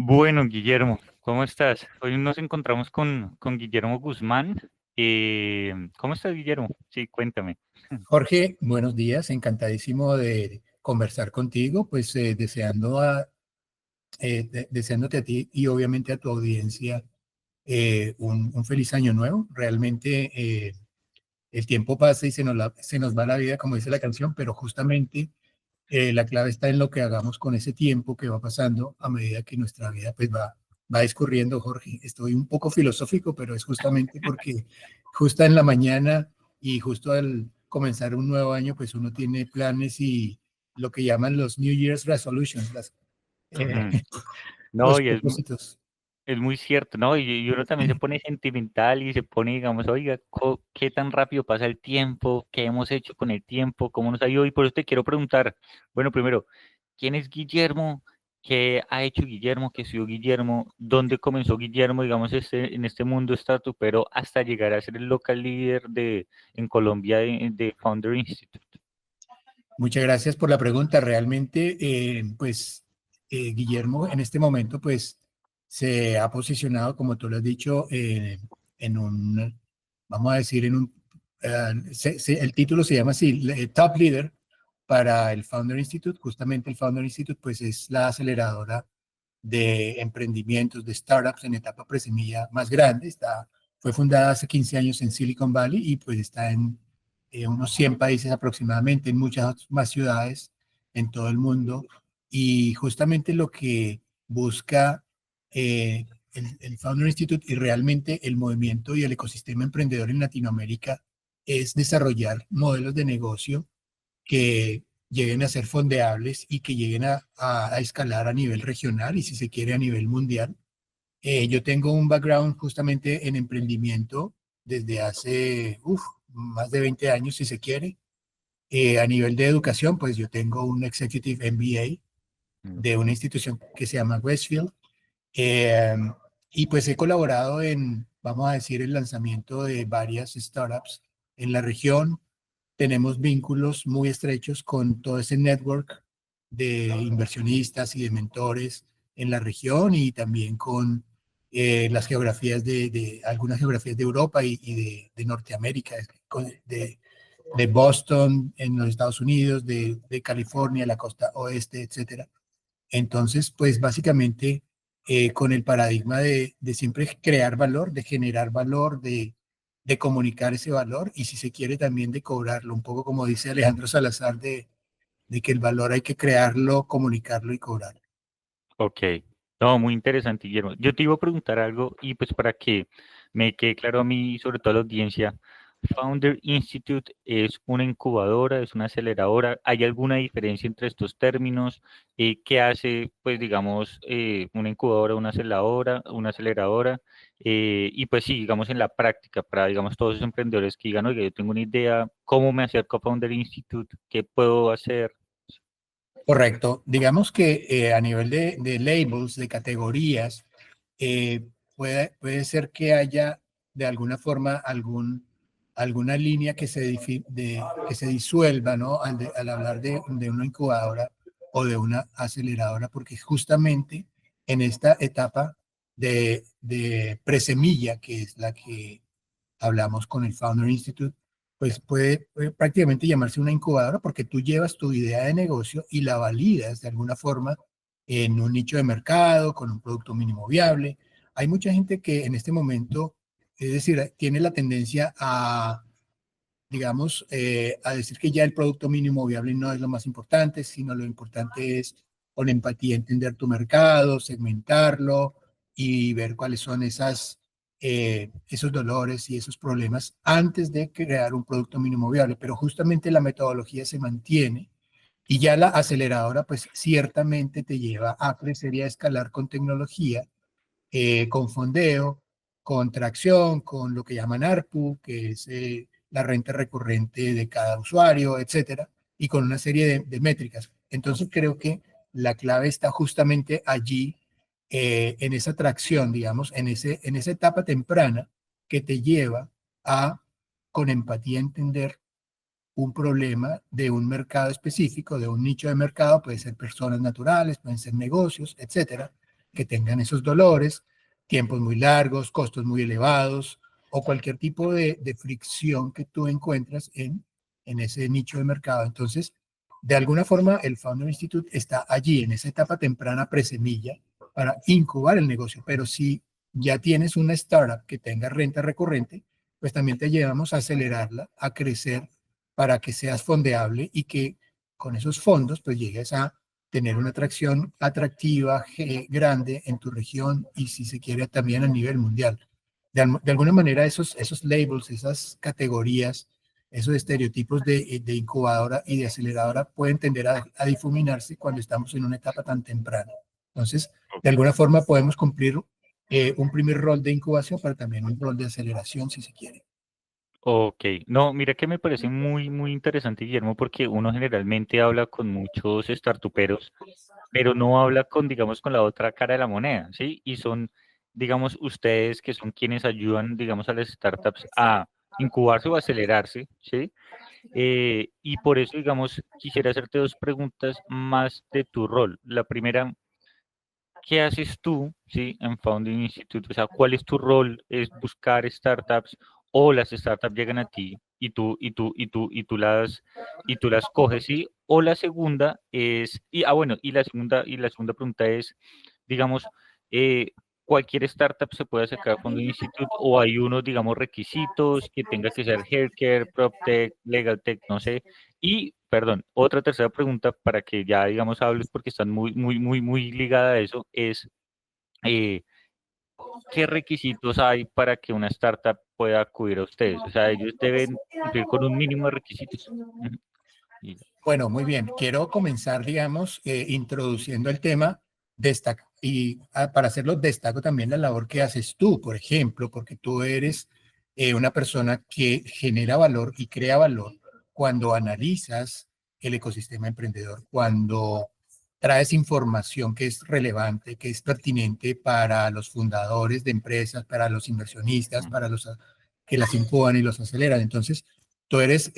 Bueno, Guillermo, ¿cómo estás? Hoy nos encontramos con Guillermo Guzmán. ¿Cómo estás, Guillermo? Sí, cuéntame. Jorge, buenos días, encantadísimo de conversar contigo, pues deseándote a ti y obviamente a tu audiencia un feliz año nuevo. Realmente el tiempo pasa y se nos va la vida, como dice la canción, pero justamente la clave está en lo que hagamos con ese tiempo que va pasando a medida que nuestra vida pues va discurriendo, Jorge. Estoy un poco filosófico, pero es justamente porque justo en la mañana y justo al comenzar un nuevo año, pues uno tiene planes y lo que llaman los New Year's Resolutions, eh, Ujú. No, los y propósitos. es muy cierto, ¿no? Y uno también se pone sentimental y se pone, digamos, oiga, ¿qué tan rápido pasa el tiempo? ¿Qué hemos hecho con el tiempo? ¿Cómo nos ha ido? Y por eso te quiero preguntar, bueno, primero, ¿quién es Guillermo? ¿Qué ha hecho Guillermo? ¿Qué estudió Guillermo? ¿Dónde comenzó Guillermo, digamos, en este mundo startupero hasta llegar a ser el local líder en Colombia de Founder Institute? Muchas gracias por la pregunta. Realmente, Guillermo en este momento, pues, se ha posicionado, como tú lo has dicho, en un, vamos a decir, el título se llama así, Top Leader para el Founder Institute. Justamente el Founder Institute, pues, es la aceleradora de emprendimientos, de startups en etapa presemilla más grande. Fue fundada hace 15 años en Silicon Valley y pues está en unos 100 países aproximadamente, en muchas más ciudades en todo el mundo. Y justamente lo que busca eh, el Founder Institute y realmente el movimiento y el ecosistema emprendedor en Latinoamérica es desarrollar modelos de negocio que lleguen a ser fondeables y que lleguen a escalar a nivel regional y si se quiere a nivel mundial. Yo tengo un background justamente en emprendimiento desde hace más de 20 años, si se quiere. A nivel de educación, pues yo tengo un Executive MBA Mm. de una institución que se llama Westfield. Eh, y pues he colaborado en, vamos a decir, el lanzamiento de varias startups en la región. Tenemos vínculos muy estrechos con todo ese network de inversionistas y de mentores en la región y también con las geografías de algunas geografías de Europa y de Norteamérica, de Boston en los Estados Unidos, de California, la costa oeste, etcétera. Entonces, pues básicamente con el paradigma de siempre crear valor, de generar valor, de comunicar ese valor y si se quiere también de cobrarlo, un poco como dice Alejandro Salazar, de que el valor hay que crearlo, comunicarlo y cobrarlo. Ok, no, muy interesante, Guillermo. Yo te iba a preguntar algo y pues para que me quede claro a mí y sobre todo a la audiencia, Founder Institute es una incubadora, es una aceleradora. ¿Hay alguna diferencia entre estos términos? ¿Qué hace, pues, digamos, una incubadora, una aceleradora? Y pues sí, digamos en la práctica, para, digamos, todos esos emprendedores que digan, oye, yo tengo una idea, ¿cómo me acerco a Founder Institute? ¿Qué puedo hacer? Correcto. Digamos que a nivel de labels, de categorías, puede ser que haya de alguna forma alguna línea que se disuelva, ¿no? Al hablar de una incubadora o de una aceleradora, porque justamente en esta etapa de presemilla, que es la que hablamos con el Founder Institute, pues puede prácticamente llamarse una incubadora porque tú llevas tu idea de negocio y la validas de alguna forma en un nicho de mercado, con un producto mínimo viable. Hay mucha gente que en este momento, es decir, tiene la tendencia a, digamos, a decir que ya el producto mínimo viable no es lo más importante, sino lo importante es con empatía entender tu mercado, segmentarlo y ver cuáles son esos dolores y esos problemas antes de crear un producto mínimo viable. Pero justamente la metodología se mantiene y ya la aceleradora, pues ciertamente te lleva a crecer y a escalar con tecnología, con fondeo, con tracción, con lo que llaman ARPU, que es la renta recurrente de cada usuario, etcétera, y con una serie de métricas. Entonces creo que la clave está justamente allí, en esa tracción, digamos, en esa etapa temprana que te lleva a, con empatía, entender un problema de un mercado específico, de un nicho de mercado, puede ser personas naturales, pueden ser negocios, etcétera. que tengan esos dolores, tiempos muy largos, costos muy elevados o cualquier tipo de fricción que tú encuentras en ese nicho de mercado. Entonces, de alguna forma, el Founder Institute está allí en esa etapa temprana presemilla para incubar el negocio, pero si ya tienes una startup que tenga renta recurrente, pues también te llevamos a acelerarla, a crecer para que seas fondeable y que con esos fondos pues llegues a tener una atracción atractiva, grande en tu región y si se quiere también a nivel mundial. De alguna manera esos labels, esas categorías, esos estereotipos de incubadora y de aceleradora pueden tender a difuminarse cuando estamos en una etapa tan temprana. Entonces, de alguna forma podemos cumplir un primer rol de incubación, pero también un rol de aceleración si se quiere. Ok, no, mira que me parece muy, muy interesante, Guillermo, porque uno generalmente habla con muchos startuperos, pero no habla con, digamos, con la otra cara de la moneda, ¿sí? Y son, digamos, ustedes que son quienes ayudan, digamos, a las startups a incubarse o acelerarse, ¿sí? Y por eso, digamos, quisiera hacerte dos preguntas más de tu rol. La primera, ¿qué haces tú, sí, en Founding Institute? O sea, ¿cuál es tu rol? ¿Es buscar startups o las startups llegan a ti y tú las coges, sí? O la segunda es, bueno, y la segunda pregunta es, digamos, eh, ¿cualquier startup se puede sacar a Founding Institute o hay unos, digamos, requisitos que tenga que ser healthcare, PropTech, Legal Tech, no sé? Y, perdón, otra tercera pregunta para que ya, digamos, hables porque están muy, muy, muy, muy ligada a eso, es eh, ¿qué requisitos hay para que una startup pueda acudir a ustedes? O sea, ellos deben cumplir con un mínimo de requisitos. Ujú. Y- Bueno, muy bien. Quiero comenzar, digamos, introduciendo el tema y para hacerlo destaco también la labor que haces tú, por ejemplo, porque tú eres una persona que genera valor y crea valor cuando analizas el ecosistema emprendedor, cuando traes información que es relevante, que es pertinente para los fundadores de empresas, para los inversionistas, para los que las incuban y los aceleran. Entonces, tú eres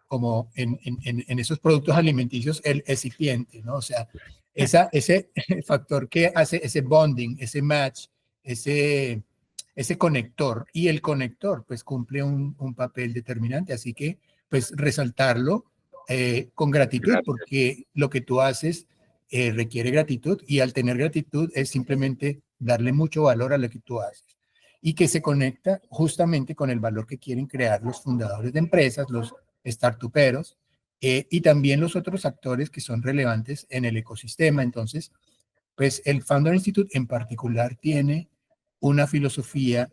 como en esos productos alimenticios el excipiente, ¿no? O sea, ese factor que hace ese bonding, ese match, ese, ese conector. Y el conector, pues, cumple un papel determinante. Así que, pues, resaltarlo con gratitud, Gracias. porque lo que tú haces requiere gratitud y al tener gratitud es simplemente darle mucho valor a lo que tú haces y que se conecta justamente con el valor que quieren crear los fundadores de empresas, los startuperos y también los otros actores que son relevantes en el ecosistema. Entonces, pues el Founder Institute en particular tiene una filosofía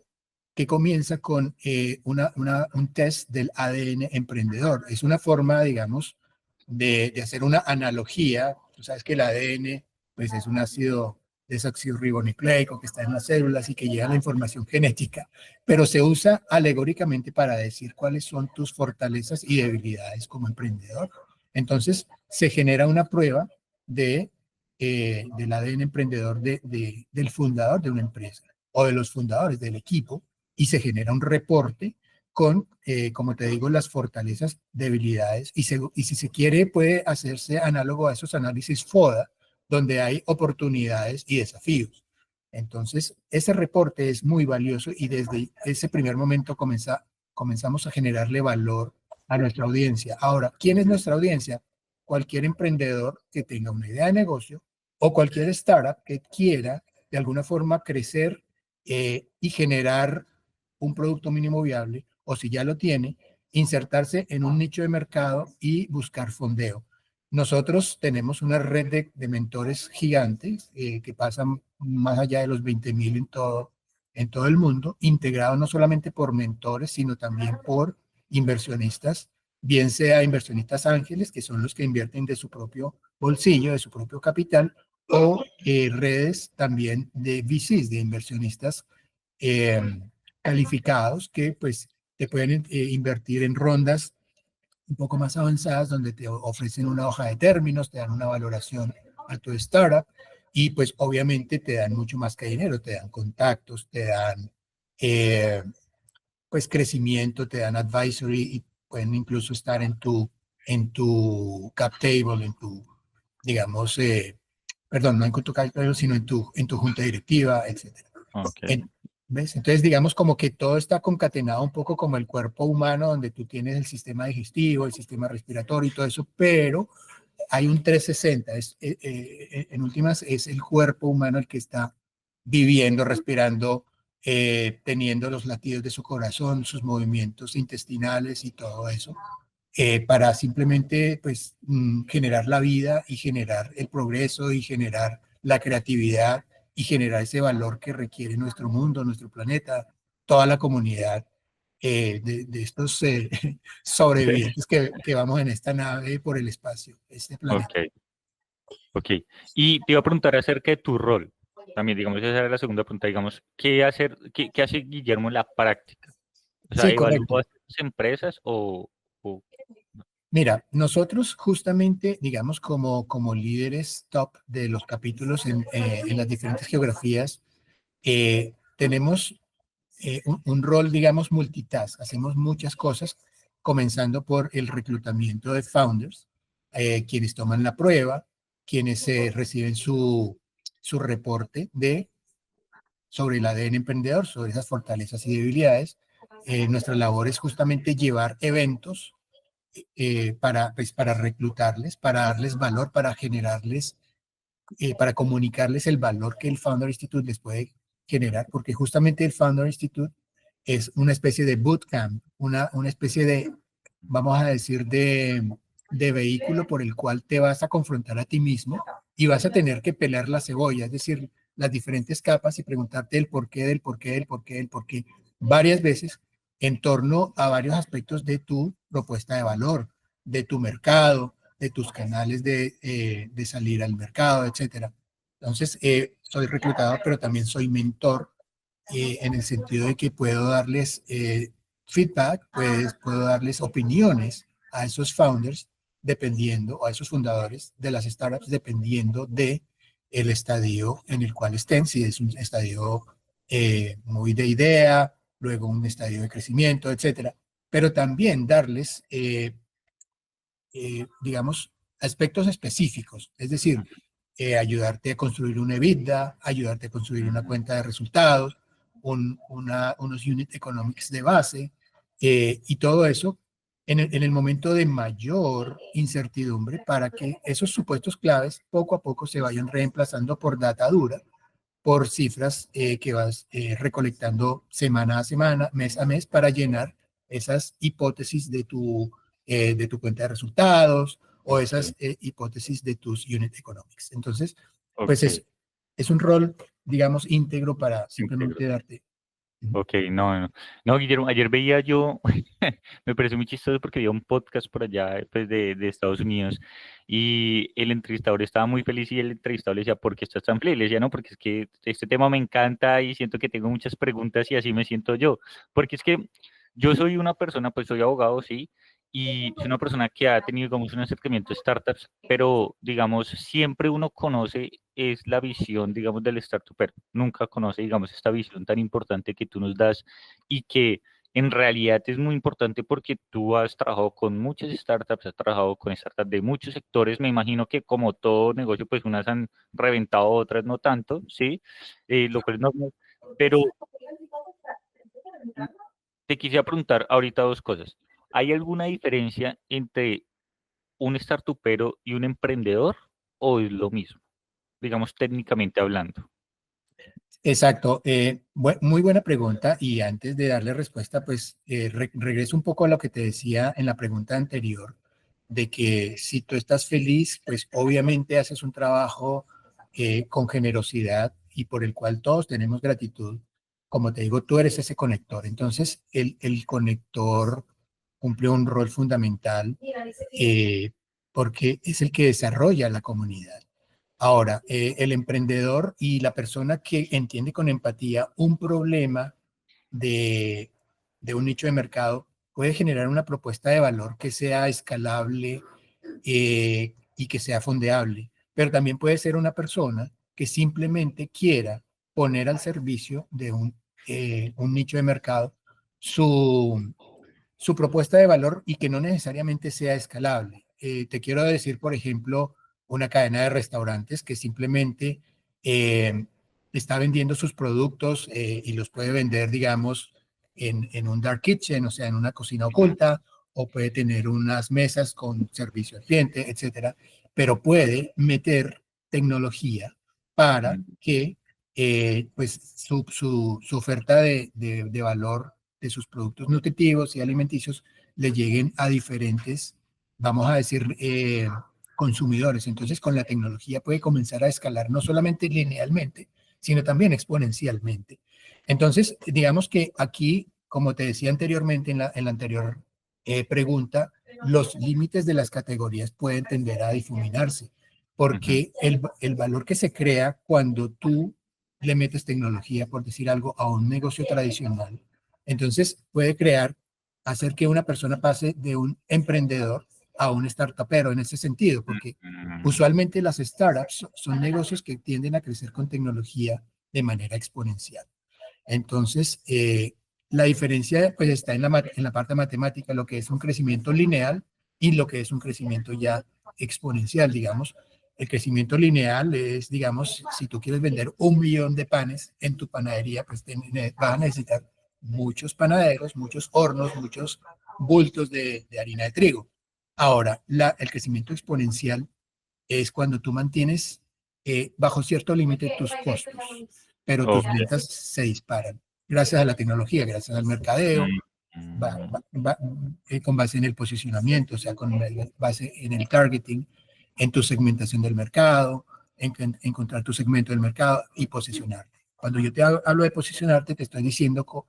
que comienza con un test del ADN emprendedor. Es una forma, digamos, de hacer una analogía. Tú sabes que el ADN pues, es un ácido desoxirribonucleico que está en las células y que lleva la información genética, pero se usa alegóricamente para decir cuáles son tus fortalezas y debilidades como emprendedor. Entonces, se genera una prueba del ADN emprendedor del fundador de una empresa o de los fundadores del equipo y se genera un reporte con, como te digo, las fortalezas, debilidades y si se quiere puede hacerse análogo a esos análisis FODA donde hay oportunidades y desafíos. Entonces, ese reporte es muy valioso y desde ese primer momento comenzamos a generarle valor a nuestra audiencia. Ahora, ¿quién es nuestra audiencia? Cualquier emprendedor que tenga una idea de negocio o cualquier startup que quiera de alguna forma crecer y generar un producto mínimo viable, o si ya lo tiene, insertarse en un nicho de mercado y buscar fondeo. Nosotros tenemos una red de mentores gigantes que pasan más allá de los 20,000 en todo el mundo, integrados no solamente por mentores, sino también por inversionistas, bien sea inversionistas ángeles, que son los que invierten de su propio bolsillo, de su propio capital, o redes también de VCs, de inversionistas eh, calificados que pues te pueden invertir en rondas un poco más avanzadas donde te ofrecen una hoja de términos, te dan una valoración a tu startup y pues obviamente te dan mucho más que dinero, te dan contactos, te dan eh, pues crecimiento, te dan advisory y pueden incluso estar en tu cap table, en tu, digamos, perdón, no en tu cargo, sino en tu junta directiva, etcétera. Ok, ¿Ves? Entonces, digamos como que todo está concatenado un poco como el cuerpo humano, donde tú tienes el sistema digestivo, el sistema respiratorio y todo eso, pero hay un 360. En últimas, es el cuerpo humano el que está viviendo, respirando, teniendo los latidos de su corazón, sus movimientos intestinales y todo eso, para simplemente pues, generar la vida y generar el progreso y generar la creatividad y generar ese valor que requiere nuestro mundo, nuestro planeta, toda la comunidad de estos sobrevivientes que vamos en esta nave por el espacio, este planeta. ok, ok. Y te iba a preguntar acerca de tu rol. También, digamos, esa era la segunda pregunta, digamos, ¿qué hacer, qué hace Guillermo en la práctica? O sea, Sí, correcto. ¿evalúa estas empresas o- Mira, nosotros justamente, digamos, como líderes top de los capítulos en las diferentes geografías, tenemos un rol, digamos, multitask. Hacemos muchas cosas, comenzando por el reclutamiento de founders, quienes toman la prueba, quienes reciben su reporte sobre el ADN emprendedor, sobre esas fortalezas y debilidades. Nuestra labor es justamente llevar eventos pues, para reclutarles, para darles valor, para generarles, para comunicarles el valor que el Founder Institute les puede generar, porque justamente el Founder Institute es una especie de bootcamp, una especie de, vamos a decir, de vehículo por el cual te vas a confrontar a ti mismo y vas a tener que pelar la cebolla, es decir, las diferentes capas y preguntarte el porqué, del porqué, del porqué, del porqué, varias veces en torno a varios aspectos de tu propuesta de valor, de tu mercado, de tus canales de salir al mercado, etcétera. Entonces, soy reclutador, pero también soy mentor en el sentido de que puedo darles feedback, pues puedo darles opiniones a esos founders dependiendo, o a esos fundadores de las startups, dependiendo de el estadio en el cual estén, si es un estadio muy de idea, luego un estadio de crecimiento, etcétera. Pero también darles digamos, aspectos específicos, es decir, ayudarte a construir una EBITDA, ayudarte a construir una cuenta de resultados, unos unit economics de base, y todo eso en el momento de mayor incertidumbre para que esos supuestos claves poco a poco se vayan reemplazando por data dura, por cifras que vas recolectando semana a semana, mes a mes, para llenar esas hipótesis de tu cuenta de resultados o esas hipótesis de tus unit economics. Entonces, pues ok, es un rol, digamos, íntegro para íntegro? simplemente darte. Ok, no, no, no, Guillermo, ayer veía yo, me pareció muy chistoso porque había un podcast por allá, pues, de Estados Unidos, y el entrevistador estaba muy feliz y el entrevistador le decía, ¿por qué estás tan feliz? Le decía, no, porque es que este tema me encanta y siento que tengo muchas preguntas y así me siento yo, porque es que yo soy una persona, pues soy abogado, sí, y soy una persona que ha tenido, digamos, un acercamiento a startups, pero, digamos, siempre uno conoce es la visión, digamos, del startuper. Nunca conoce, digamos, esta visión tan importante que tú nos das y que en realidad es muy importante porque tú has trabajado con muchas startups, has trabajado con startups de muchos sectores. Me imagino que como todo negocio, pues unas han reventado, otras no tanto, ¿sí? Lo cual es normal. Pero te quisiera preguntar ahorita dos cosas. ¿Hay alguna diferencia entre un startupero y un emprendedor o es lo mismo, digamos, técnicamente hablando? Exacto. Muy buena pregunta. Y antes de darle respuesta, pues regreso un poco a lo que te decía en la pregunta anterior, de que si tú estás feliz, pues obviamente haces un trabajo con generosidad y por el cual todos tenemos gratitud. Como te digo, tú eres ese conector. Entonces, el conector cumple un rol fundamental eh, porque es el que desarrolla la comunidad. Ahora, el emprendedor y la persona que entiende con empatía un problema de, de un nicho de mercado puede generar una propuesta de valor que sea escalable y que sea fondeable, pero también puede ser una persona que simplemente quiera poner al servicio de un nicho de mercado su, su propuesta de valor y que no necesariamente sea escalable. Te quiero decir, por ejemplo, una cadena de restaurantes que simplemente eh, está vendiendo sus productos y los puede vender, digamos, en un dark kitchen, o sea, en una cocina oculta, o puede tener unas mesas con servicio al cliente, etcétera, pero puede meter tecnología para Mm, que pues su oferta de valor de sus productos nutritivos y alimenticios le lleguen a diferentes, vamos a decir, consumidores. Entonces, con la tecnología puede comenzar a escalar no solamente linealmente, sino también exponencialmente. Entonces, digamos que aquí, como te decía anteriormente en la anterior pregunta, los límites de las categorías pueden tender a difuminarse, ujú, porque el valor que se crea cuando tú le metes tecnología, por decir algo, a un negocio tradicional, entonces puede crear, hacer que una persona pase de un emprendedor a un startupero en ese sentido, porque mm, usualmente las startups son negocios que tienden a crecer con tecnología de manera exponencial. Entonces, la diferencia pues está en la parte matemática, lo que es un crecimiento lineal y lo que es un crecimiento ya exponencial, digamos. El crecimiento lineal es, digamos, si tú quieres vender 1 millón de panes en tu panadería, pues vas a necesitar muchos panaderos, muchos hornos, muchos bultos de harina de trigo. Ahora, el crecimiento exponencial es cuando tú mantienes bajo cierto límite tus costos, pero tus ok, ventas se disparan gracias a la tecnología, gracias al mercadeo, mm, mm, con base en el posicionamiento, o sea, con base en el targeting, en tu segmentación del mercado, encontrar tu segmento del mercado y posicionarte. Cuando yo te hablo de posicionarte, te estoy diciendo que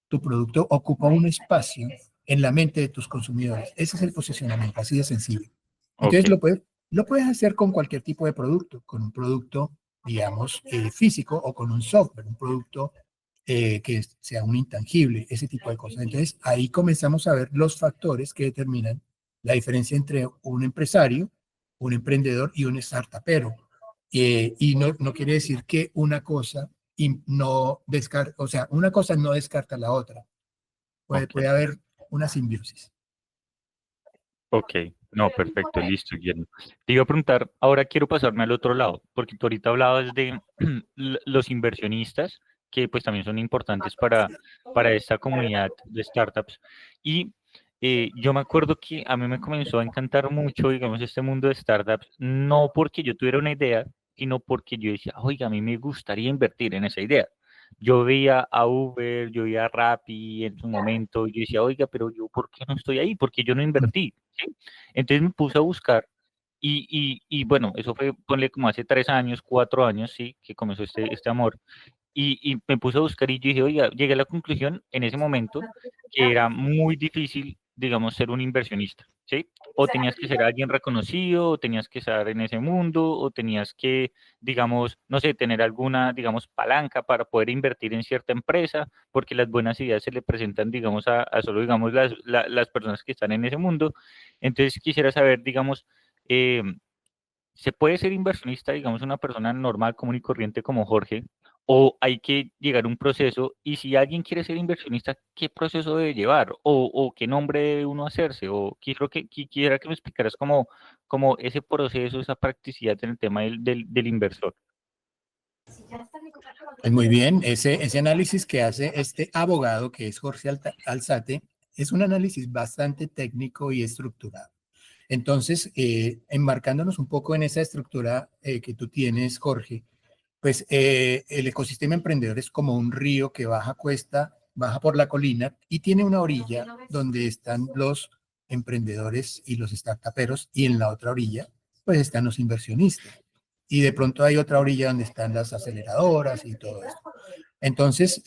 tu producto ocupa un espacio en la mente de tus consumidores. Ese es el posicionamiento, así de sencillo. ok, Entonces lo puedes hacer con cualquier tipo de producto, con un producto, digamos, físico o con un software, un producto que sea un intangible, ese tipo de cosas. Entonces ahí comenzamos a ver los factores que determinan la diferencia entre un empresario, un emprendedor y un startupero. Y no quiere decir que una cosa no descarta, o sea, una cosa no descarta la otra. ok. Puede haber una simbiosis. Ok, no, perfecto, listo, Guillermo. Te iba a preguntar, ahora quiero pasarme al otro lado, porque tú ahorita hablabas de los inversionistas, que pues también son importantes para esta comunidad de startups. Y yo me acuerdo que a mí me comenzó a encantar mucho, digamos, este mundo de startups, no porque yo tuviera una idea, sino porque yo decía, oiga, a mí me gustaría invertir en esa idea. Yo veía a Uber, yo veía a Rappi en su momento, y yo decía, oiga, pero yo, ¿por qué no estoy ahí? Porque yo no invertí, ¿sí? Entonces me puse a buscar y bueno, eso fue, ponle como hace 3 años, 4 años, sí, que comenzó este amor. Y me puse a buscar y yo dije, oiga, llegué a la conclusión en ese momento que era muy difícil, digamos, ser un inversionista, ¿sí? O tenías que ser alguien reconocido, o tenías que estar en ese mundo, o tenías que, digamos, no sé, tener alguna, digamos, palanca para poder invertir en cierta empresa, porque las buenas ideas se le presentan, digamos, a solo, digamos, las personas que están en ese mundo. Entonces quisiera saber, digamos, eh, ¿se puede ser inversionista, digamos, una persona normal, común y corriente como Jorge? ¿O hay que llegar a un proceso? Y si alguien quiere ser inversionista, ¿qué proceso debe llevar? ¿O qué nombre debe uno hacerse? O quisiera que me explicaras como ese proceso, esa practicidad en el tema del inversor. Pues muy bien, ese análisis que hace este abogado, que es Jorge Alzate, es un análisis bastante técnico y estructurado. Entonces, enmarcándonos un poco en esa estructura que tú tienes, Jorge, pues el ecosistema emprendedor es como un río que baja cuesta, baja por la colina y tiene una orilla donde están los emprendedores y los startuperos y en la otra orilla pues están los inversionistas. Y de pronto hay otra orilla donde están las aceleradoras y todo eso. Entonces,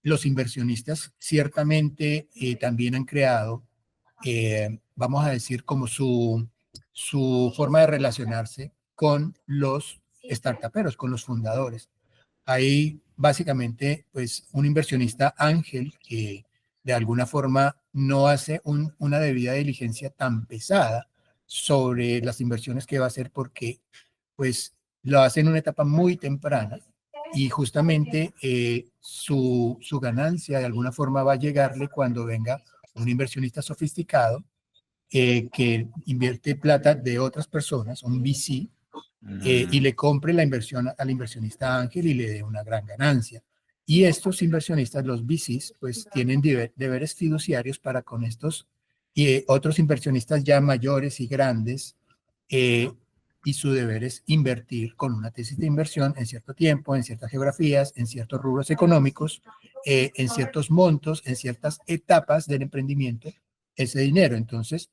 los inversionistas ciertamente también han creado, vamos a decir, como su forma de relacionarse con los startuperos, con los fundadores. Hay básicamente pues un inversionista ángel que de alguna forma no hace una debida diligencia tan pesada sobre las inversiones que va a hacer porque pues lo hace en una etapa muy temprana y justamente su ganancia de alguna forma va a llegarle cuando venga un inversionista sofisticado que invierte plata de otras personas, un VC, y Mm, le compre la inversión al inversionista ángel y le dé una gran ganancia. Y estos inversionistas, los VCs, pues tienen deberes fiduciarios para con estos y otros inversionistas ya mayores y grandes, eh, y su deber es invertir con una tesis de inversión en cierto tiempo, en ciertas geografías, en ciertos rubros económicos, en ciertos montos, en ciertas etapas del emprendimiento, ese dinero. Entonces,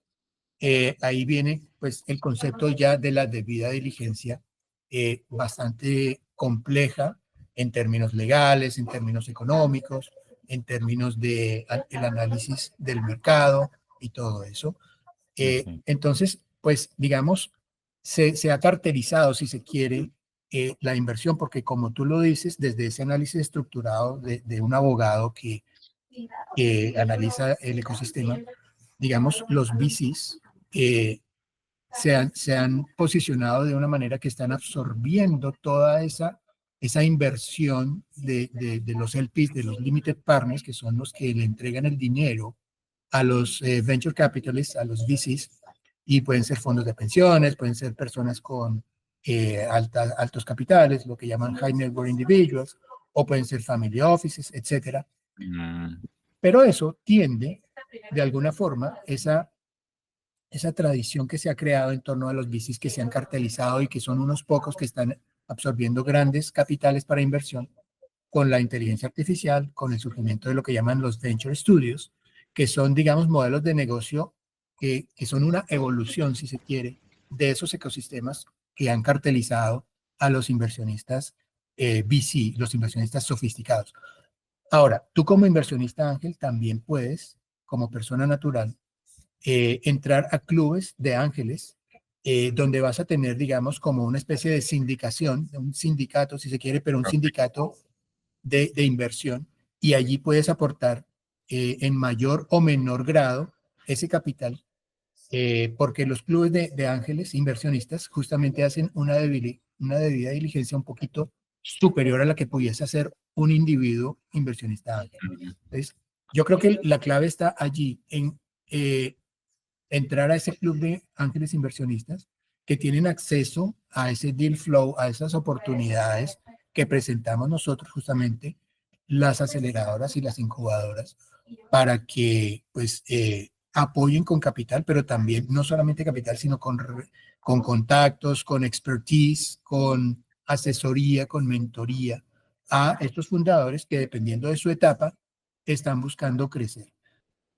ahí viene pues el concepto ya de la debida diligencia, bastante compleja en términos legales, en términos económicos, en términos de el análisis del mercado y todo eso. ok. Entonces, pues digamos, se ha carterizado, si se quiere, la inversión, porque como tú lo dices, desde ese análisis estructurado de un abogado que analiza el ecosistema, digamos, los VCs se han posicionado de una manera que están absorbiendo toda esa inversión de los LPs, de los limited partners, que son los que le entregan el dinero a los venture capitalists, a los VCs, y pueden ser fondos de pensiones, pueden ser personas con altos capitales, lo que llaman high net worth individuals, o pueden ser family offices, etcétera. Mm, Pero eso tiende, de alguna forma, esa tradición que se ha creado en torno a los VCs que se han cartelizado y que son unos pocos que están absorbiendo grandes capitales para inversión, con la inteligencia artificial, con el surgimiento de lo que llaman los venture studios, que son, digamos, modelos de negocio que son una evolución, si se quiere, de esos ecosistemas que han cartelizado a los inversionistas VC, los inversionistas sofisticados. Ahora, tú como inversionista ángel también puedes, como persona natural, entrar a clubes de ángeles, donde vas a tener, digamos, como una especie de sindicación, un sindicato, si se quiere, pero un ok. sindicato de inversión, y allí puedes aportar en mayor o menor grado ese capital, porque los clubes de ángeles inversionistas justamente hacen una debida diligencia un poquito superior a la que pudiese hacer un individuo inversionista ángel. Mm, Entonces, yo creo que la clave está allí en entrar a ese club de ángeles inversionistas que tienen acceso a ese deal flow, a esas oportunidades que presentamos nosotros justamente, las aceleradoras y las incubadoras, para que pues apoyen con capital, pero también no solamente capital, sino con contactos, con expertise, con asesoría, con mentoría a estos fundadores que dependiendo de su etapa están buscando crecer.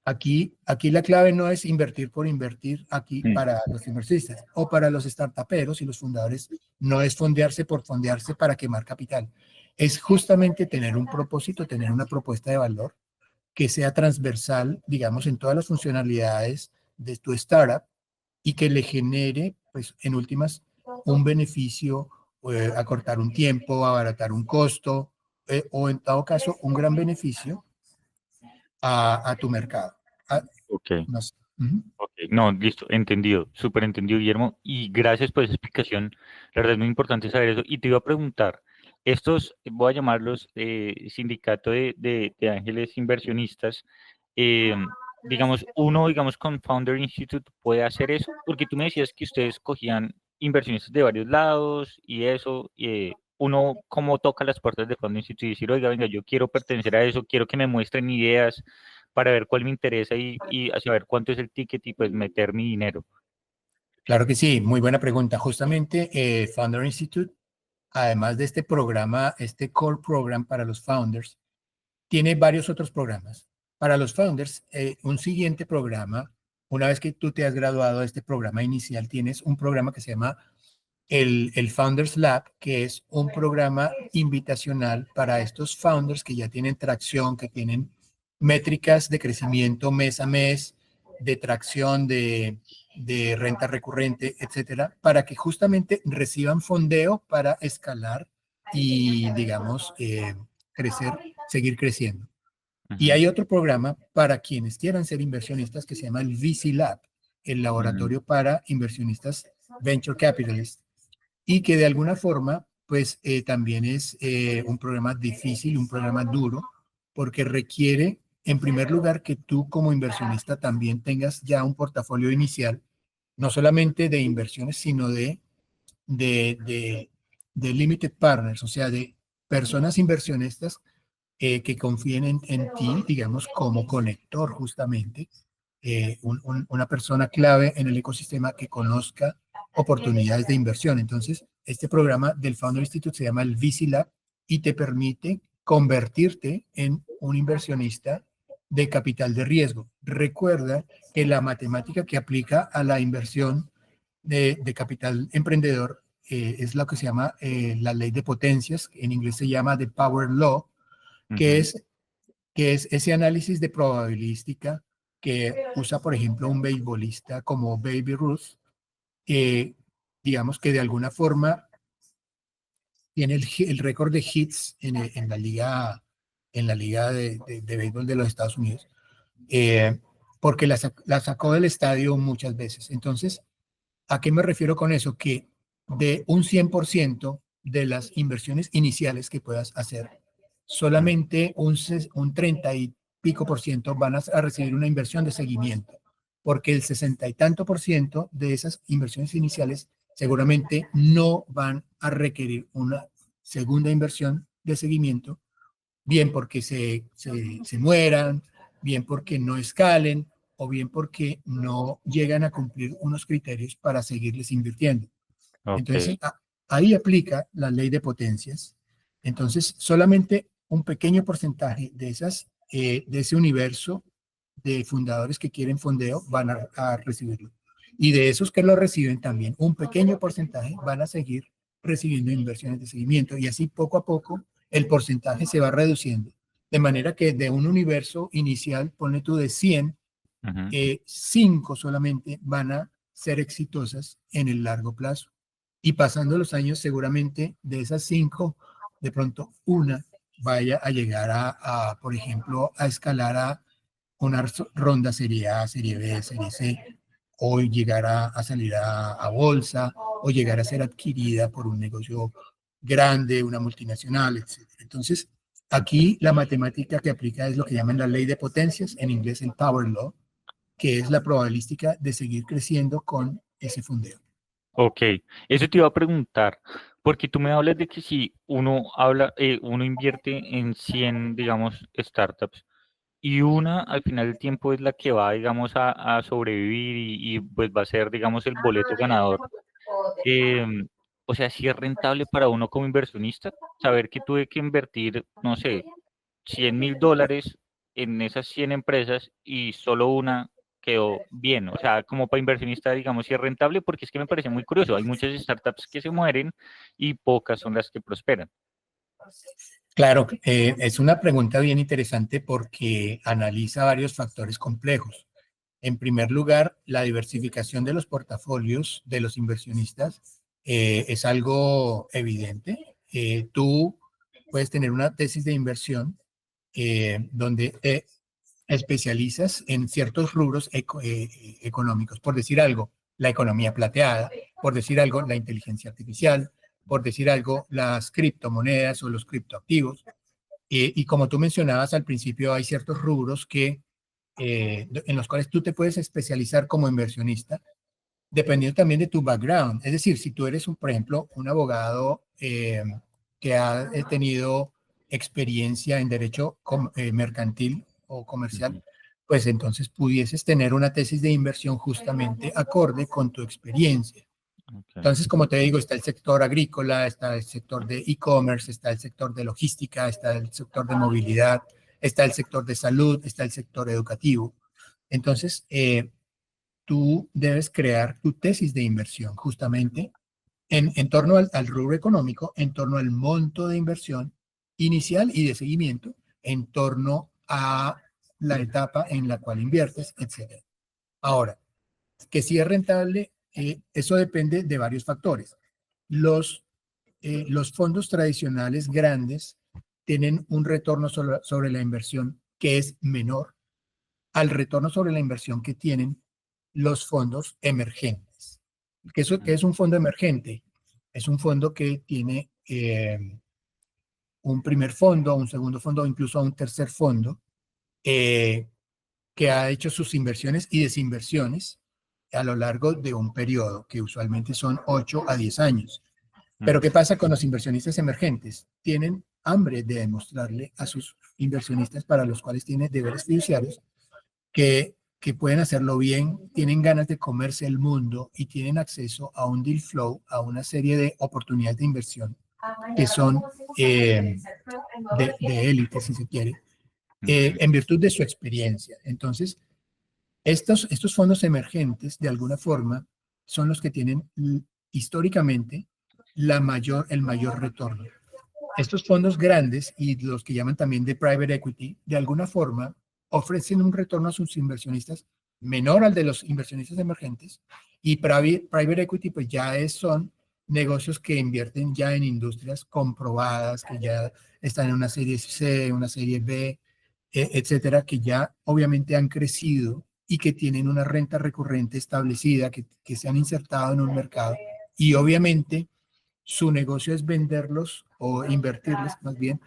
Aquí la clave no es invertir por invertir aquí mm, para los inversionistas o para los startuperos y los fundadores, no es fondearse por fondearse para quemar capital. Es justamente tener un propósito, tener una propuesta de valor que sea transversal, digamos, en todas las funcionalidades de tu startup y que le genere, pues, en últimas, un beneficio, acortar un tiempo, abaratar un costo, o en todo caso, un gran beneficio a tu mercado. Ah, ok. no sé. Ujú. Ok, no, listo, entendido, súper entendido, Guillermo, y gracias por esa explicación. La verdad es muy importante saber eso. Y te iba a preguntar, estos, voy a llamarlos sindicato de ángeles inversionistas, eh, digamos, uno, digamos, con Founder Institute puede hacer eso, porque tú me decías que ustedes cogían inversionistas de varios lados y eso, uno, ¿cómo toca las puertas de Founder Institute y decir, oiga, venga, yo quiero pertenecer a eso, quiero que me muestren ideas para ver cuál me interesa y a saber cuánto es el ticket y pues meter mi dinero? Claro que sí, muy buena pregunta. Justamente Founder Institute, además de este programa, este core program para los founders, tiene varios otros programas. Para los founders, un siguiente programa, una vez que tú te has graduado de este programa inicial, tienes un programa que se llama el Founders Lab, que es un programa invitacional para estos founders que ya tienen tracción, que tienen métricas de crecimiento mes a mes, de tracción, de renta recurrente, etcétera, para que justamente reciban fondeo para escalar y, digamos, crecer, seguir creciendo. Y Ujú, hay otro programa para quienes quieran ser inversionistas que se llama el VC Lab, el ujú, laboratorio para inversionistas venture capitalists, y que de alguna forma, pues también es un programa difícil, un programa duro, porque requiere, en primer lugar, que tú como inversionista también tengas ya un portafolio inicial, no solamente de inversiones, sino de de limited partners, o sea, de personas inversionistas que confíen en ti, digamos, como conector justamente, una persona clave en el ecosistema que conozca oportunidades de inversión. Entonces, este programa del Founder Institute se llama el VC Lab y te permite convertirte en un inversionista de capital de riesgo. Recuerda que la matemática que aplica a la inversión de capital emprendedor es lo que se llama la ley de potencias, en inglés se llama the Power Law, que Ujú. es, que es ese análisis de probabilística que usa, por ejemplo, un beisbolista como Baby Ruth, que digamos que de alguna forma tiene el récord de hits en la liga de béisbol de los Estados Unidos, porque la sacó del estadio muchas veces. Entonces, ¿a qué me refiero con eso? Que de un 100% de las inversiones iniciales que puedas hacer, Mm. solamente un 30 y pico por ciento van a recibir una inversión de seguimiento, porque el 60 y tanto por ciento de esas inversiones iniciales seguramente no van a requerir una segunda inversión de seguimiento, bien porque se mueran, bien porque no escalen o bien porque no llegan a cumplir unos criterios para seguirles invirtiendo. Ok, Entonces, ahí aplica la ley de potencias. Entonces, solamente un pequeño porcentaje de ese universo de fundadores que quieren fondeo van a recibirlo. Y de esos que lo reciben también, un pequeño porcentaje van a seguir recibiendo inversiones de seguimiento. Y así poco a poco el porcentaje se va reduciendo. De manera que de un universo inicial, ponle tú de 100, ujú, 5 solamente van a ser exitosas en el largo plazo. Y pasando los años, seguramente de esas 5, de pronto una vaya a llegar por ejemplo, a escalar a una ronda serie A, serie B, serie C, o llegar a salir a bolsa, o llegar a ser adquirida por un negocio grande, una multinacional, etcétera. Entonces, aquí la matemática que aplica es lo que llaman la ley de potencias, en inglés el Power Law, que es la probabilística de seguir creciendo con ese fondeo. ok, eso te iba a preguntar, porque tú me hablas de que si uno habla, uno invierte en 100, digamos, startups, y una al final del tiempo es la que va, digamos, a sobrevivir pues va a ser, digamos, el boleto ganador. Em, o sea, si es rentable para uno como inversionista, saber que tuve que invertir, no sé, $100.000 en esas 100 empresas y solo una quedó bien. O sea, como para inversionista, digamos, si es rentable, porque es que me parece muy curioso. Hay muchas startups que se mueren y pocas son las que prosperan. Claro, es una pregunta bien interesante porque analiza varios factores complejos. En primer lugar, la diversificación de los portafolios de los inversionistas es algo evidente. Tú puedes tener una tesis de inversión donde te especializas en ciertos rubros económicos, por decir algo, la economía plateada, por decir algo, la inteligencia artificial, por decir algo, las criptomonedas o los criptoactivos. Y como tú mencionabas al principio, hay ciertos rubros en los cuales tú te puedes especializar como inversionista, dependiendo también de tu background. Es decir, si tú eres, por ejemplo, un abogado que ha tenido experiencia en derecho mercantil o comercial, Ujú. pues entonces pudieses tener una tesis de inversión justamente acorde con tu experiencia. Ok, Entonces, como te digo, está el sector agrícola, está el sector de e-commerce, está el sector de logística, está el sector de movilidad, está el sector de salud, está el sector educativo. Entonces, tú debes crear tu tesis de inversión justamente en torno al rubro económico, en torno al monto de inversión inicial y de seguimiento, en torno a la etapa en la cual inviertes, etcétera. Ahora, que si es rentable, eso depende de varios factores. Los fondos tradicionales grandes tienen un retorno sobre la inversión que es menor al retorno sobre la inversión que tienen los fondos emergentes. ¿Qué es un fondo emergente? Es un fondo que tiene un primer fondo, un segundo fondo, incluso un tercer fondo, eh, que ha hecho sus inversiones y desinversiones a lo largo de un periodo, que usualmente son 8 a 10 años. Pero ¿qué pasa con los inversionistas emergentes? Tienen hambre de demostrarle a sus inversionistas para los cuales tienen deberes fiduciarios que pueden hacerlo bien, tienen ganas de comerse el mundo y tienen acceso a un deal flow, a una serie de oportunidades de inversión que son de élite, si se quiere, en virtud de su experiencia. Entonces, estos fondos emergentes, de alguna forma, son los que tienen históricamente el mayor retorno. Estos fondos grandes y los que llaman también de private equity, de alguna forma, ofrecen un retorno a sus inversionistas menor al de los inversionistas emergentes, y private equity pues son negocios que invierten ya en industrias comprobadas, que ya están en una serie C, una serie B, etcétera, que ya obviamente han crecido y que tienen una renta recurrente establecida, que se han insertado en un mercado, y obviamente su negocio es venderlos o invertirles más bien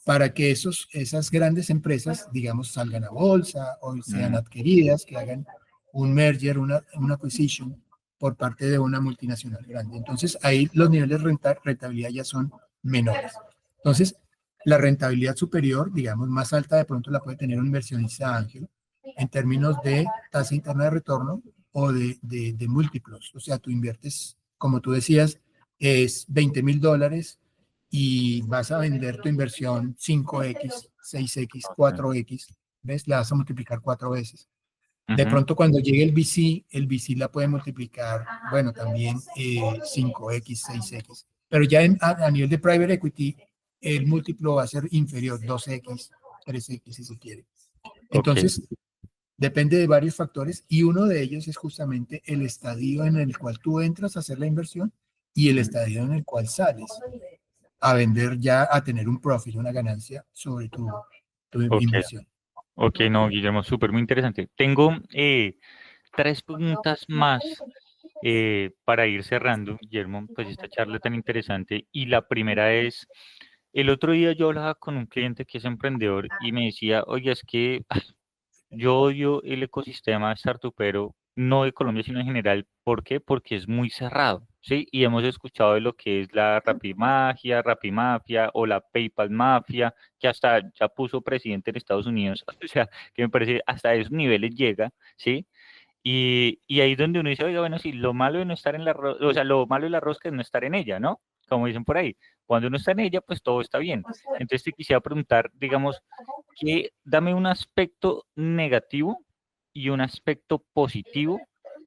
para que esas grandes empresas, digamos, salgan a bolsa o sean adquiridas, que hagan un merger, una acquisition por parte de una multinacional grande. Entonces, ahí los niveles de rentabilidad ya son menores. Entonces, la rentabilidad superior, digamos, más alta, de pronto la puede tener un inversionista ángel en términos de tasa interna de retorno o de múltiplos. O sea, tú inviertes, como tú decías, es $20,000 y vas a vender tu inversión 5X, 6X, 4X, ¿ves? La vas a multiplicar 4 veces. De pronto cuando llegue el VC la puede multiplicar, bueno, también 5X, 6X. Pero ya a nivel de private equity, el múltiplo va a ser inferior, 2X, 3X si se quiere. Entonces, depende de varios factores y uno de ellos es justamente el estadio en el cual tú entras a hacer la inversión y el estadio en el cual sales a vender, ya a tener un profit, una ganancia sobre tu inversión. Ok, no, Guillermo, súper muy interesante. Tengo 3 preguntas más para ir cerrando, Guillermo, pues esta charla tan interesante. Y la primera es, el otro día yo hablaba con un cliente que es emprendedor y me decía, oye, es que yo odio el ecosistema startupero, no de Colombia, sino en general. ¿Por qué? Porque es muy cerrado, ¿sí? Y hemos escuchado de lo que es la Rapimagia, Rapimafia o la PayPal Mafia, que hasta ya puso presidente en Estados Unidos. O sea, que me parece hasta esos niveles llega, ¿sí? Y ahí es donde uno dice, oiga, bueno, sí, lo malo de no estar en la rosca, o sea, lo malo de la rosca es no estar en ella, ¿no? Como dicen por ahí. Cuando uno está en ella, pues todo está bien. Entonces te quisiera preguntar, digamos, que dame un aspecto negativo y un aspecto positivo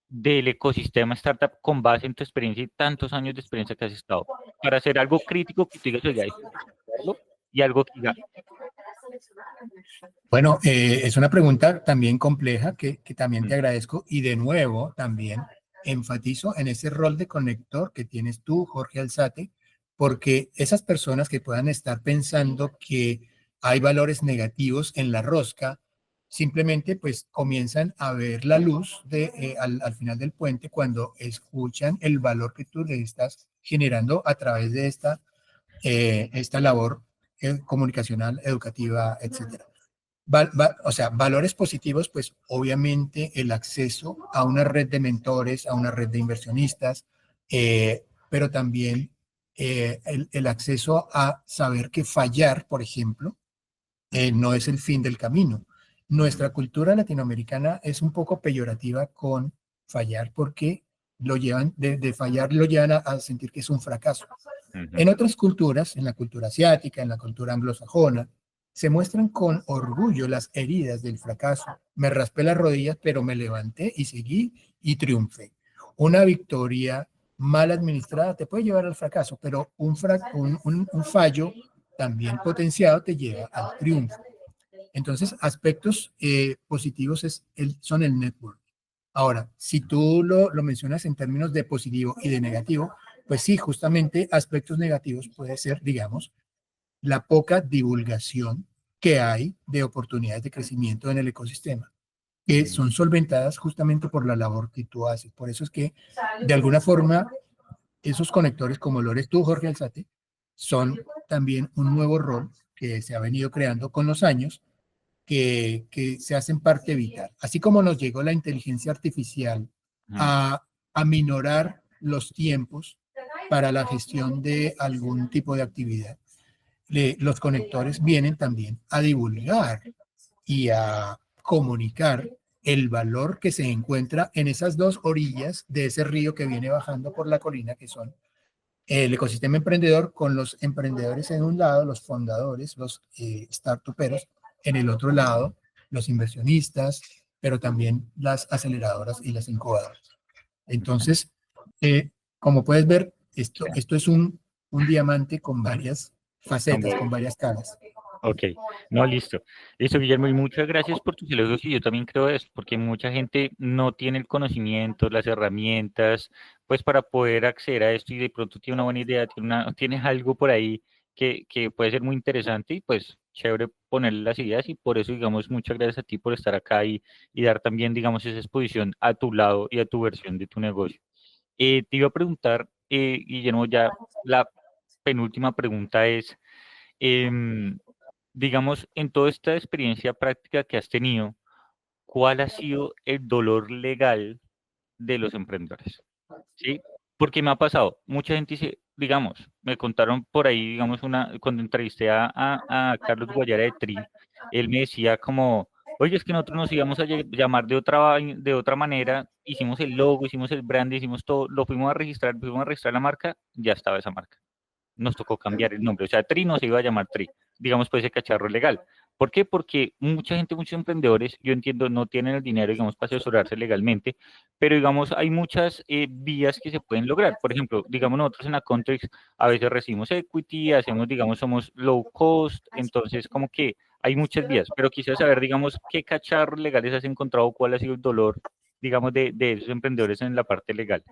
del ecosistema startup con base en tu experiencia y tantos años de experiencia que has estado, para hacer algo crítico que tú digas, oiga, esto hay que hacerlo, y algo que diga, Bueno, es una pregunta también compleja que también te agradezco, y de nuevo también enfatizo en ese rol de conector que tienes tú, Jorge Alzate, porque esas personas que puedan estar pensando que hay valores negativos en la rosca, simplemente pues comienzan a ver la luz al final del puente cuando escuchan el valor que tú le estás generando a través de esta labor comunicacional, educativa, etcétera. O sea, valores positivos, pues obviamente el acceso a una red de mentores, a una red de inversionistas, pero también el acceso a saber que fallar, por ejemplo, no es el fin del camino. Nuestra cultura latinoamericana es un poco peyorativa con fallar, porque de fallar lo llevan a sentir que es un fracaso. En otras culturas, en la cultura asiática, en la cultura anglosajona, se muestran con orgullo las heridas del fracaso. Me raspé las rodillas, pero me levanté y seguí y triunfé. Una victoria mal administrada te puede llevar al fracaso, pero un fallo también potenciado te lleva al triunfo. Entonces, aspectos positivos son el network. Ahora, si tú lo mencionas en términos de positivo y de negativo, pues sí, justamente aspectos negativos puede ser, digamos, la poca divulgación que hay de oportunidades de crecimiento en el ecosistema, que son solventadas justamente por la labor que tú haces. Por eso es que, de alguna forma, esos conectores, como lo eres tú, Jorge Alzate, son también un nuevo rol que se ha venido creando con los años, que se hacen parte vital. Así como nos llegó la inteligencia artificial Ujú. a aminorar los tiempos para la gestión de algún tipo de actividad. Los conectores vienen también a divulgar y a comunicar el valor que se encuentra en esas dos orillas de ese río que viene bajando por la colina, que son el ecosistema emprendedor con los emprendedores en un lado, los fundadores, los startuperos, en el otro lado, los inversionistas, pero también las aceleradoras y las incubadoras. Entonces, eh, como puedes ver, Sí, esto es un diamante con varias con facetas, con varios. varias caras. Ok, no, listo. Listo, Guillermo, y muchas gracias por tus elogios y yo también creo eso, porque mucha gente no tiene el conocimiento, las herramientas, pues para poder acceder a esto y de pronto tiene una buena idea, tienes algo por ahí que puede ser muy interesante y pues chévere ponerle las ideas y por eso, digamos, muchas gracias a ti por estar acá y dar también, digamos, esa exposición a tu lado y a tu versión de tu negocio. Te iba a preguntar, Guillermo, ya la penúltima pregunta es... em, digamos, en toda esta experiencia práctica que has tenido, ¿cuál ha sido el dolor legal de los emprendedores? ¿Sí? Porque me ha pasado, mucha gente dice, digamos, me contaron por ahí, digamos, cuando entrevisté a Carlos Guayara de Tri, él me decía como, oye, es que nosotros nos íbamos a llamar de otra manera, hicimos el logo, hicimos el brand, hicimos todo, lo fuimos a registrar la marca, ya estaba esa marca, nos tocó cambiar el nombre. O sea, Tri no se iba a llamar Tri, digamos, pues ese cacharro legal. ¿Por qué? Porque mucha gente, muchos emprendedores, yo entiendo, no tienen el dinero, digamos, para asesorarse legalmente, pero digamos, hay muchas vías que se pueden lograr. Por ejemplo, digamos, nosotros en la Contrix a veces recibimos equity, hacemos, digamos, somos low cost, entonces como que hay muchas vías, pero quisiera saber, digamos, qué cacharros legales has encontrado, cuál ha sido el dolor, digamos, de esos emprendedores en la parte legal.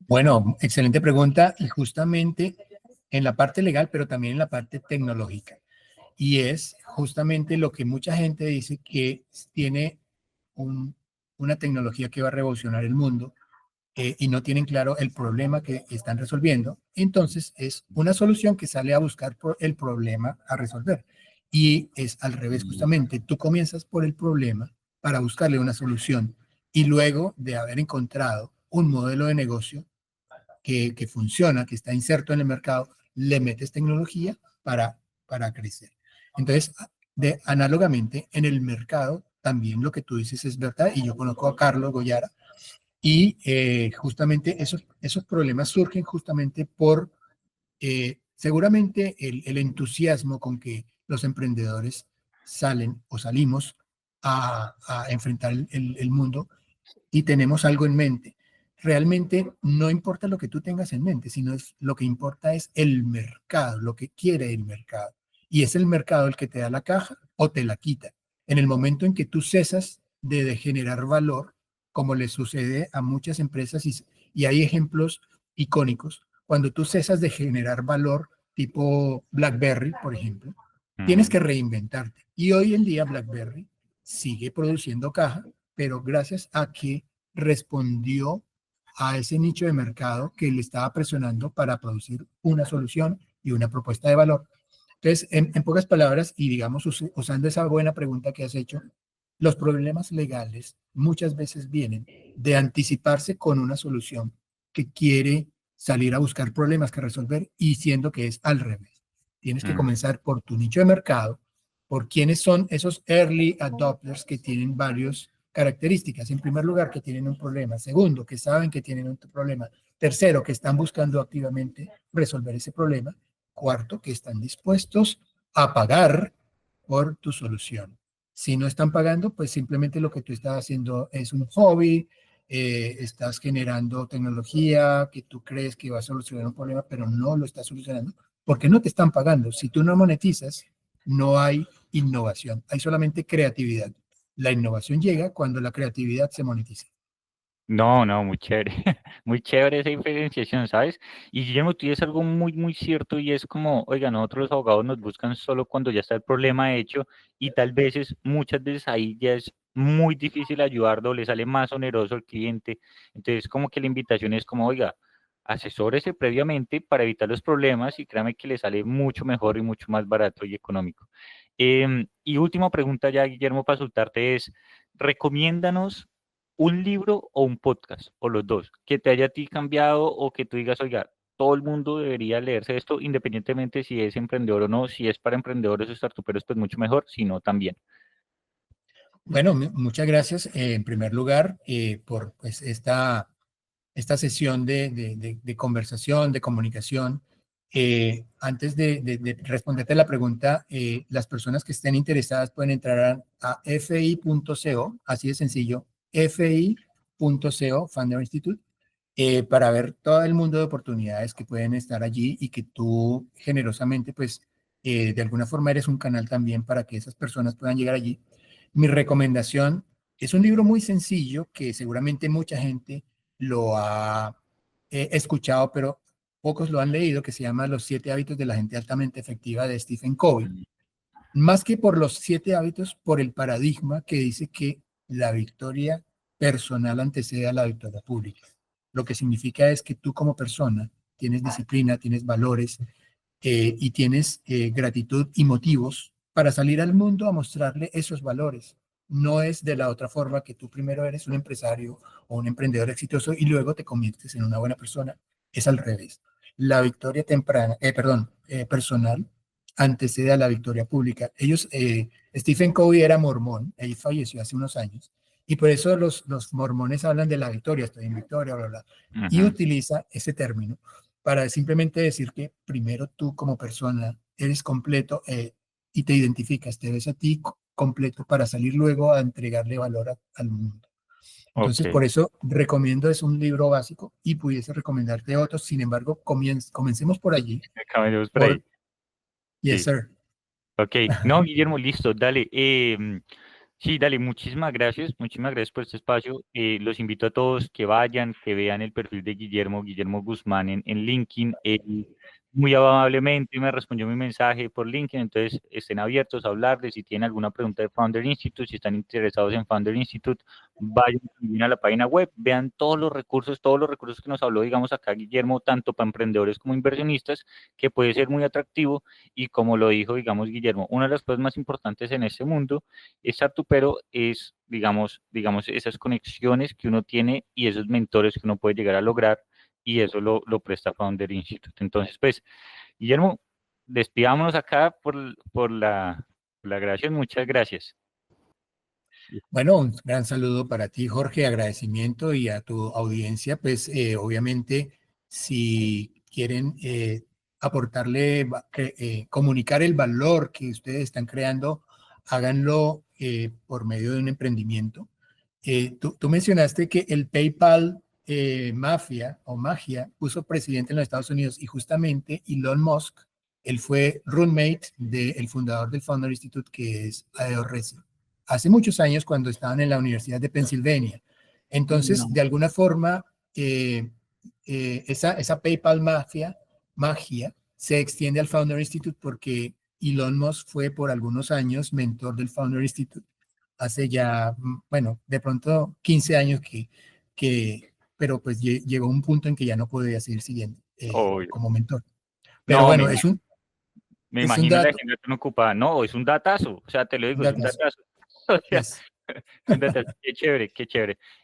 Bueno, excelente pregunta y justamente en la parte legal, pero también en la parte tecnológica. Y es justamente lo que mucha gente dice que tiene un- una tecnología que va a revolucionar el mundo y no tienen claro el problema que están resolviendo. Entonces es una solución que sale a buscar por el problema a resolver. Y es al revés, justamente. Tú comienzas por el problema para buscarle una solución y luego de haber encontrado un modelo de negocio que funciona, que está inserto en el mercado, le metes tecnología para crecer. Entonces, análogamente, en el mercado, también lo que tú dices es verdad, y yo conozco a Carlos Goyara, y justamente esos problemas surgen justamente por seguramente el entusiasmo con que los emprendedores salen o salimos a enfrentar el mundo y tenemos algo en mente. Realmente no importa lo que tú tengas en mente, sino lo que importa es el mercado, lo que quiere el mercado. Y es el mercado el que te da la caja o te la quita. En el momento en que tú cesas de generar valor, como le sucede a muchas empresas, y hay ejemplos icónicos, cuando tú cesas de generar valor, tipo BlackBerry, por ejemplo, tienes Ujú. que reinventarte. Y hoy en día BlackBerry sigue produciendo caja, pero gracias a que respondió a ese nicho de mercado que le estaba presionando para producir una solución y una propuesta de valor. Entonces, en pocas palabras, y digamos usando esa buena pregunta que has hecho, los problemas legales muchas veces vienen de anticiparse con una solución que quiere salir a buscar problemas que resolver y siendo que es al revés. Tienes que Mm. comenzar por tu nicho de mercado, por quiénes son esos early adopters que tienen varios características. En primer lugar, que tienen un problema. Segundo, que saben que tienen un problema. Tercero, que están buscando activamente resolver ese problema. Cuarto, que están dispuestos a pagar por tu solución. Si no están pagando, pues simplemente lo que tú estás haciendo es un hobby, estás generando tecnología que tú crees que va a solucionar un problema, pero no lo estás solucionando porque no te están pagando. Si tú no monetizas, no hay innovación, hay solamente creatividad. La innovación llega cuando la creatividad se monetiza. No, no, muy chévere, muy chévere esa diferenciación, ¿sabes? Y Guillermo, tú dices algo muy, muy cierto y es como, oiga, nosotros los abogados nos buscan solo cuando ya está el problema hecho y tal vez muchas veces ahí ya es muy difícil ayudarlo, le sale más oneroso al cliente. Entonces, como que la invitación es como, oiga, asesórese previamente para evitar los problemas y créame que le sale mucho mejor y mucho más barato y económico. Y última pregunta ya, Guillermo, para soltarte es, recomiéndanos un libro o un podcast, o los dos, que te haya a ti cambiado o que tú digas, oiga, todo el mundo debería leerse esto, independientemente si es emprendedor o no, si es para emprendedores o startuperos, pues mucho mejor, si no, también. Bueno, muchas gracias en primer lugar por pues, esta sesión de conversación, de comunicación. Antes de responderte la pregunta, las personas que estén interesadas pueden entrar a fi.co, así de sencillo, fi.co, Founder Institute, para ver todo el mundo de oportunidades que pueden estar allí y que tú generosamente, pues, de alguna forma eres un canal también para que esas personas puedan llegar allí. Mi recomendación es un libro muy sencillo que seguramente mucha gente lo ha escuchado, pero pocos lo han leído, que se llama Los 7 hábitos de la gente altamente efectiva de Stephen Covey. Mm. Más que por los 7 hábitos, por el paradigma que dice que la victoria personal antecede a la victoria pública. Lo que significa es que tú como persona tienes disciplina, tienes valores y tienes gratitud y motivos para salir al mundo a mostrarle esos valores. No es de la otra forma que tú primero eres un empresario o un emprendedor exitoso y luego te conviertes en una buena persona. Es al revés. La victoria temprana, personal antecede a la victoria pública. Stephen Covey era mormón, él falleció hace unos años, y por eso los mormones hablan de la victoria, estoy en victoria, bla, bla, y Ujú. utiliza ese término para simplemente decir que primero tú como persona eres completo y te identificas, te ves a ti completo para salir luego a entregarle valor al mundo. Ok, Entonces, por eso recomiendo, es un libro básico y pudiese recomendarte otros. Sin embargo, comencemos por allí, acabemos por ahí. por Yes, Sí. sir. Ok, no, Guillermo, listo, dale. Sí, dale, muchísimas gracias por este espacio. Los invito a todos que vayan, que vean el perfil de Guillermo, Guillermo Guzmán en LinkedIn. Él muy amablemente me respondió mi mensaje por LinkedIn, entonces estén abiertos a hablarles. Si tienen alguna pregunta de Founder Institute, si están interesados en Founder Institute, vayan también a la página web, vean todos los recursos que nos habló, digamos acá Guillermo, tanto para emprendedores como inversionistas, que puede ser muy atractivo. Y como lo dijo, digamos, Guillermo, una de las cosas más importantes en este mundo pero es, digamos, esas conexiones que uno tiene y esos mentores que uno puede llegar a lograr, y eso lo presta Founder Institute. Entonces, pues, Guillermo, despidámonos acá por la grabación. Muchas gracias. Bueno, un gran saludo para ti, Jorge, agradecimiento y a tu audiencia. Pues obviamente, si quieren aportarle, comunicar el valor que ustedes están creando, háganlo por medio de un emprendimiento. Tú mencionaste que el PayPal mafia o magia puso presidente en los Estados Unidos y justamente Elon Musk, él fue roommate del fundador del Founder Institute, que es Aeo Rezi hace muchos años cuando estaban en la Universidad de Pensilvania. Entonces, No. de alguna forma, esa PayPal magia, se extiende al Founder Institute porque Elon Musk fue por algunos años mentor del Founder Institute. Hace ya, bueno, de pronto 15 años pero pues llegó un punto en que ya no podía seguir siguiendo Obvio. como mentor. Pero No, bueno, me es un imagino la dato, agenda tan ocupada. No, es un datazo. O sea, te lo un digo, es un datazo. datazo. O sea, Yes. es un datazo. Qué chévere, qué chévere.